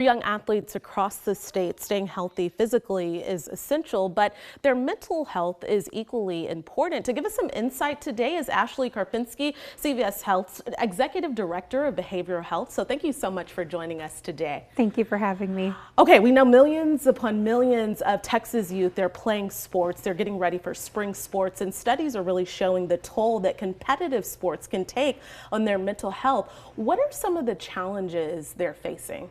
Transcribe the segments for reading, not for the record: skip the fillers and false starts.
Young athletes across the state, staying healthy physically is essential, but their mental health is equally important. To give us some insight today is Ashley Karpinski, CVS Health's Executive Director of Behavioral Health. So thank you so much for joining us today. Thank you for having me. Okay, we know millions upon millions of Texas youth, they're playing sports, they're getting ready for spring sports, and studies are really showing the toll that competitive sports can take on their mental health. What are some of the challenges they're facing?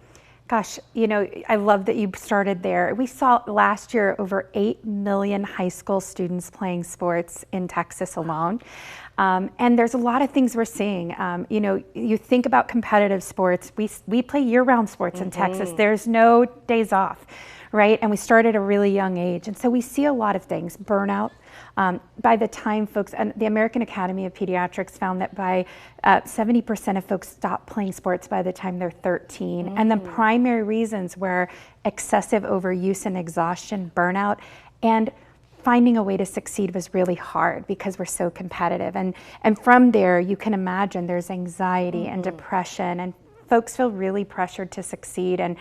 Gosh, I love that you started there. We saw last year over 8 million high school students playing sports in Texas alone. And there's a lot of things we're seeing. You think about competitive sports, we play year-round sports in Texas. There's no days off, right? And we start at a really young age. And so we see a lot of things, burnout. By the time folks, and the American Academy of Pediatrics found that by 70% of folks stop playing sports by the time they're 13. And the primary reasons were excessive overuse and exhaustion, burnout, and finding a way to succeed was really hard because we're so competitive. And from there, you can imagine there's anxiety and depression, and folks feel really pressured to succeed. And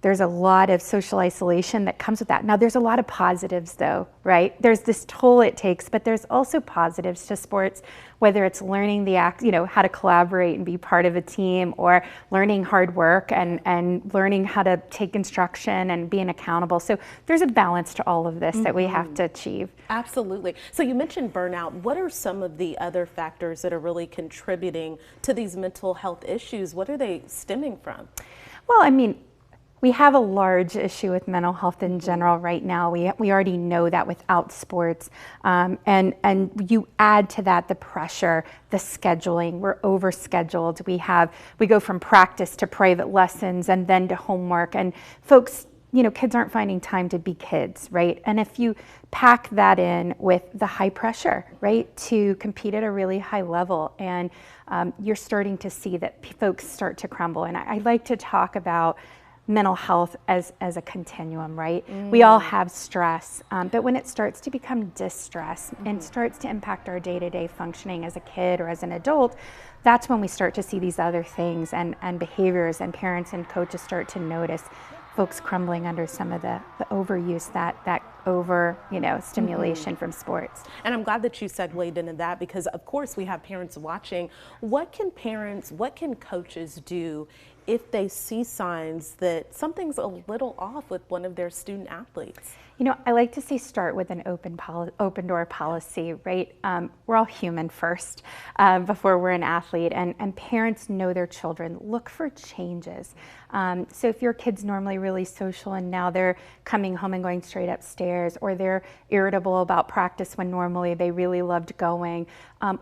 there's a lot of social isolation that comes with that. Now, there's a lot of positives though, right? There's this toll it takes, but there's also positives to sports, whether it's learning the how to collaborate and be part of a team, or learning hard work and learning how to take instruction and being accountable. So there's a balance to all of this that we have to achieve. Absolutely. So you mentioned burnout. What are some of the other factors that are really contributing to these mental health issues? What are they stemming from? Well, we have a large issue with mental health in general right now. We already know that without sports. And you add to that the pressure, the scheduling. We're overscheduled. We go from practice to private lessons and then to homework. And folks, kids aren't finding time to be kids, right? And if you pack that in with the high pressure, right, to compete at a really high level, and you're starting to see that folks start to crumble. And I like to talk about mental health as a continuum, right? We all have stress, but when it starts to become distress and starts to impact our day-to-day functioning as a kid or as an adult, that's when we start to see these other things and behaviors, and parents and coaches start to notice folks crumbling under some of the overuse, that over stimulation from sports. And I'm glad that you segued into that, because of course we have parents watching. What can coaches do if they see signs that something's a little off with one of their student athletes? I like to say start with an open door policy, right? We're all human first before we're an athlete, and parents know their children. Look for changes. So if your kid's normally really social and now they're coming home and going straight upstairs, or they're irritable about practice when normally they really loved going,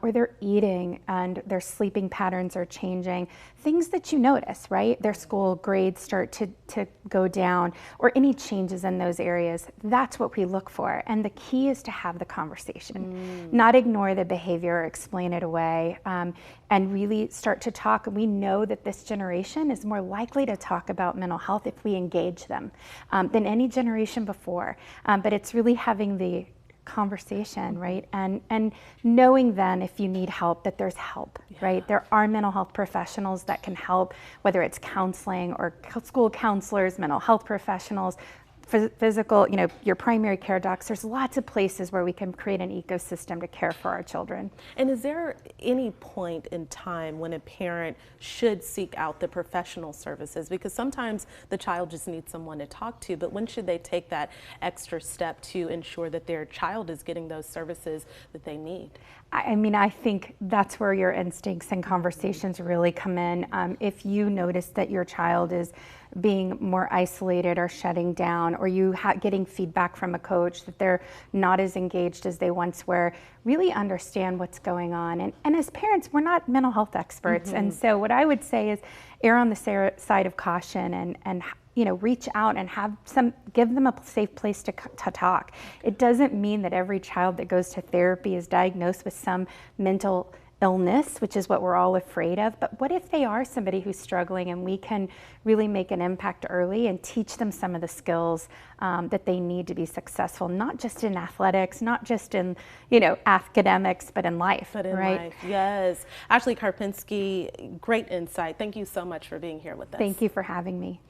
or they're eating and their sleeping patterns are changing, things that you notice, right? Their school grades start to go down, or any changes in those areas. That's what we look for. And the key is to have the conversation, not ignore the behavior or explain it away, and really start to talk. We know that this generation is more likely to talk about mental health if we engage them than any generation before. But it's really having the conversation, right? And knowing then if you need help, that there's help, right? There are mental health professionals that can help, whether it's counseling or school counselors, mental health professionals, physical, your primary care docs. There's lots of places where we can create an ecosystem to care for our children. And is there any point in time when a parent should seek out the professional services? Because sometimes the child just needs someone to talk to, but when should they take that extra step to ensure that their child is getting those services that they need? I think that's where your instincts and conversations really come in. If you notice that your child is being more isolated or shutting down, or you getting feedback from a coach that they're not as engaged as they once were, really understand what's going on. And as parents, we're not mental health experts. And so what I would say is err on the side of caution and reach out and give them a safe place to talk. It doesn't mean that every child that goes to therapy is diagnosed with some mental illness, which is what we're all afraid of, but what if they are somebody who's struggling and we can really make an impact early and teach them some of the skills that they need to be successful, not just in athletics, not just in, academics, but in life, But in right? life, yes. Ashley Karpinski, great insight. Thank you so much for being here with us. Thank you for having me.